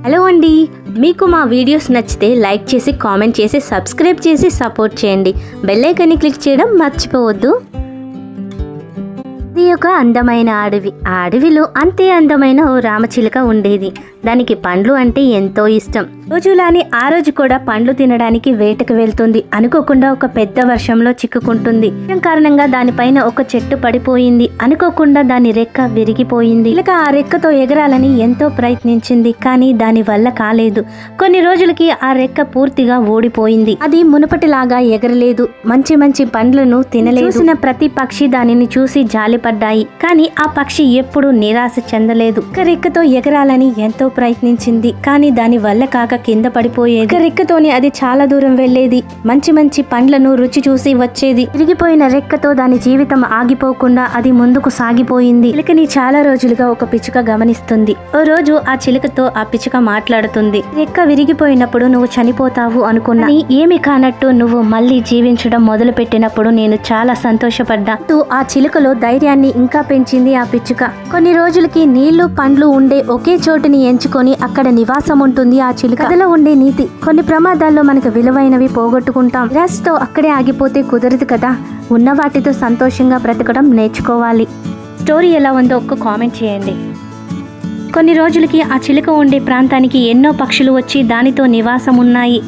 Hello అండి, మీకు మా వీడియోస్ నచ్చితే లైక్ చేసి కామెంట్ చేసి సబ్స్క్రైబ్ చేసి సపోర్ట్ చేయండి. బెల్ ఐకాన్ని క్లిక్ చేయడం మర్చిపోవద్దు. ఇది ఒక అందమైన అడవి. ఆ అడవిలో అంతే అందమైన ఓ రామచిలుక ఉండేది. దానికి పండ్లు అంటే ఎంతో ఇష్టం. రోజులాని ఆ రోజు కూడా పండ్లు తినడానికి వేటకు వెళ్తుంది. అనుకోకుండా ఒక పెద్ద వర్షంలో చిక్కుకుంటుంది. కారణంగా దానిపైన ఒక చెట్టు పడిపోయింది. అనుకోకుండా దాని రెక్క విరిగిపోయింది. చిలుక ఆ రెక్కతో ఎగరాలని ఎంతో ప్రయత్నించింది, కానీ దాని వల్ల కాలేదు. కొన్ని రోజులకి ఆ రెక్క పూర్తిగా ఓడిపోయింది. అది మునుపటిలాగా ఎగరలేదు, మంచి మంచి పండ్లను తినలేదు. చూసిన ప్రతి పక్షి దానిని చూసి జాలిపడ్డాయి, కానీ ఆ పక్షి ఎప్పుడూ నిరాశ చెందలేదు. ఒక రెక్కతో ఎగరాలని ఎంతో ప్రయత్నించింది, కానీ దాని వల్ల కాక కింద పడిపోయేది. ఒక రెక్కతోని అది చాలా దూరం వెళ్లేది. మంచి మంచి పండ్లను రుచి చూసి వచ్చేది. విరిగిపోయిన రెక్కతో దాని జీవితం ఆగిపోకుండా అది ముందుకు సాగిపోయింది. చిలుకని చాలా రోజులుగా ఒక పిచ్చుక గమనిస్తుంది. ఓ రోజు ఆ చిలుకతో ఆ పిచ్చుక మాట్లాడుతుంది. రెక్క విరిగిపోయినప్పుడు నువ్వు చనిపోతావు అనుకున్నా, ఏమి కానట్టు నువ్వు మళ్ళీ జీవించడం మొదలు పెట్టినప్పుడు నేను చాలా సంతోషపడ్డా. ఆ చిలుకలో ధైర్యాన్ని ఇంకా పెంచింది ఆ పిచ్చుక. కొన్ని రోజులకి నీళ్లు పండ్లు ఉండే ఒకే చోటుని ఎంచుకొని అక్కడ నివాసం ఉంటుంది ఆ చిలుక. కథలో ఉండే నీతి: కొన్ని ప్రమాదాల్లో మనకు విలువైనవి పోగొట్టుకుంటాం. నిరాశతో అక్కడే ఆగిపోతే కుదరదు కదా. ఉన్న వాటితో సంతోషంగా బ్రతకడం నేర్చుకోవాలి. స్టోరీ ఎలా ఉందో ఒక్క కామెంట్ చేయండి. కొన్ని రోజులకి ఆ చిలుక ఉండే ప్రాంతానికి ఎన్నో పక్షులు వచ్చి దానితో నివాసం ఉన్నాయి.